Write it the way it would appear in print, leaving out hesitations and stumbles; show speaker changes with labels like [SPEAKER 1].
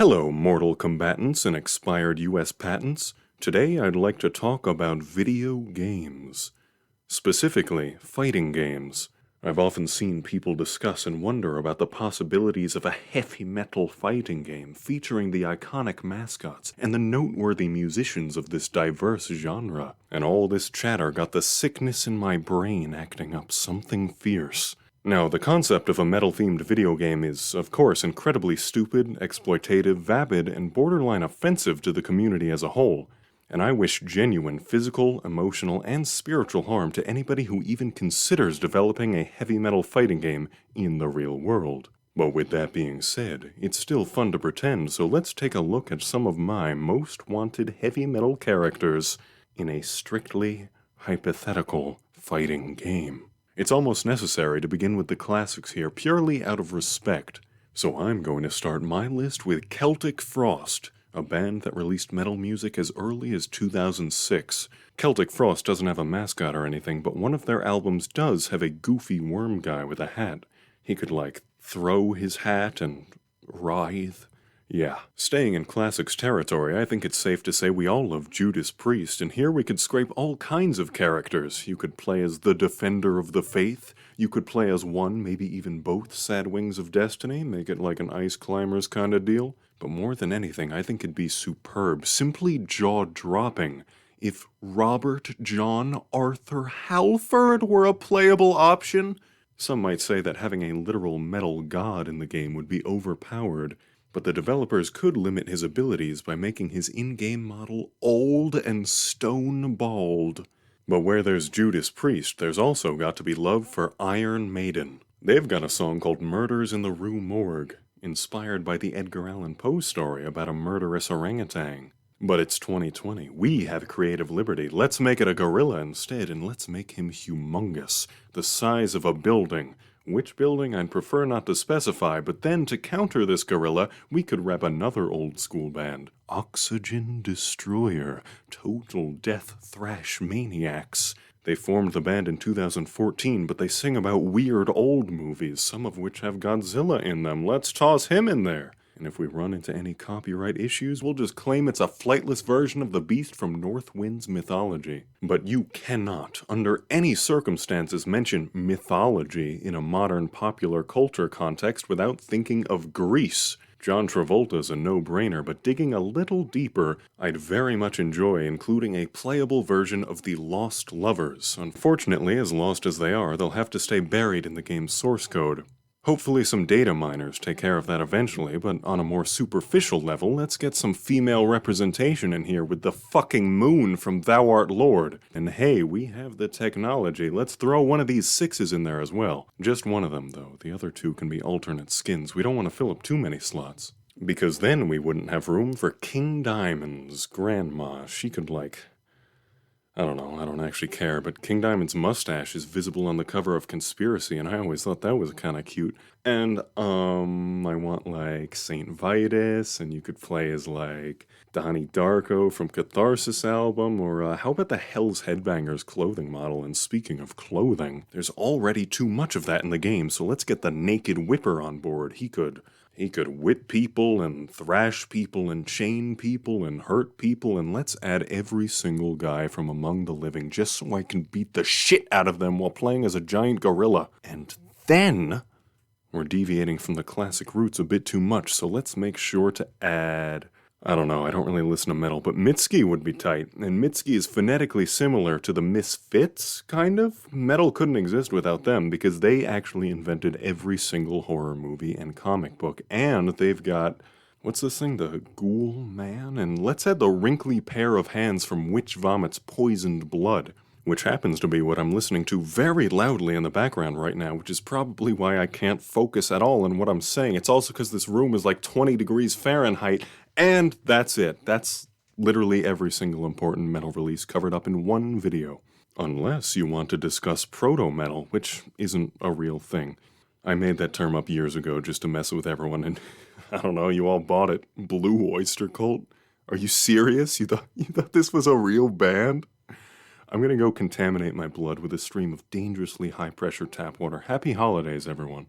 [SPEAKER 1] Hello, mortal combatants and expired US patents. Today I'd like to talk about video games. Specifically, fighting games. I've often seen people discuss and wonder about the possibilities of a heavy metal fighting game featuring the iconic mascots and the noteworthy musicians of this diverse genre. And all this chatter got the sickness in my brain acting up something fierce. Now, the concept of a metal-themed video game is, of course, incredibly stupid, exploitative, vapid, and borderline offensive to the community as a whole, and I wish genuine physical, emotional, and spiritual harm to anybody who even considers developing a heavy metal fighting game in the real world. But with that being said, it's still fun to pretend, so let's take a look at some of my most wanted heavy metal characters in a strictly hypothetical fighting game. It's almost necessary to begin with the classics here, purely out of respect. So I'm going to start my list with Celtic Frost, a band that released metal music as early as 2006. Celtic Frost doesn't have a mascot or anything, but one of their albums does have a goofy worm guy with a hat. He could, throw his hat and writhe. Yeah, staying in classics territory, I think it's safe to say we all love Judas Priest, and here we could scrape all kinds of characters. You could play as the Defender of the Faith, you could play as one, maybe even both Sad Wings of Destiny, make it like an Ice Climbers kind of deal. But more than anything, I think it'd be superb, simply jaw-dropping, if Robert John Arthur Halford were a playable option. Some might say that having a literal metal god in the game would be overpowered, but the developers could limit his abilities by making his in-game model old and stone-bald. But where there's Judas Priest, there's also got to be love for Iron Maiden. They've got a song called Murders in the Rue Morgue, inspired by the Edgar Allan Poe story about a murderous orangutan. But it's 2020. We have creative liberty. Let's make it a gorilla instead, and let's make him humongous, the size of a building. Which building I'd prefer not to specify, but then to counter this gorilla, we could rep another old school band. Oxygen Destroyer, Total Death Thrash Maniacs. They formed the band in 2014, but they sing about weird old movies, some of which have Godzilla in them. Let's toss him in there. And if we run into any copyright issues, we'll just claim it's a flightless version of the beast from North Wind's mythology. But you cannot, under any circumstances, mention mythology in a modern popular culture context without thinking of Greece. John Travolta's a no-brainer, but digging a little deeper, I'd very much enjoy including a playable version of the Lost Lovers. Unfortunately, as lost as they are, they'll have to stay buried in the game's source code. Hopefully some data miners take care of that eventually, but on a more superficial level, let's get some female representation in here with the fucking moon from Thou Art Lord. And hey, we have the technology, let's throw one of these sixes in there as well. Just one of them though, the other two can be alternate skins. We don't want to fill up too many slots. Because then we wouldn't have room for King Diamond's grandma. She could I don't actually care, but King Diamond's mustache is visible on the cover of Conspiracy, and I always thought that was kind of cute. And, I want, Saint Vitus, and you could play as, Donnie Darko from Catharsis album, or, how about the Hell's Headbangers clothing model? And speaking of clothing, there's already too much of that in the game, so let's get the Naked Whipper on board. He could whip people and thrash people and chain people and hurt people, and let's add every single guy from among the living just so I can beat the shit out of them while playing as a giant gorilla. And then, we're deviating from the classic roots a bit too much, so let's make sure to add... I don't really listen to metal, but Mitski would be tight, and Mitski is phonetically similar to the Misfits, kind of. Metal couldn't exist without them, because they actually invented every single horror movie and comic book, and they've got, what's this thing, the Ghoul Man? And let's add the wrinkly pair of hands from Witch Vomit's Poisoned Blood, which happens to be what I'm listening to very loudly in the background right now, which is probably why I can't focus at all on what I'm saying. It's also because this room is 20 degrees Fahrenheit, and that's it. That's literally every single important metal release covered up in one video. Unless you want to discuss proto-metal, which isn't a real thing. I made that term up years ago just to mess with everyone, and you all bought it. Blue Oyster Cult? Are you serious? You thought this was a real band? I'm gonna go contaminate my blood with a stream of dangerously high-pressure tap water. Happy holidays, everyone.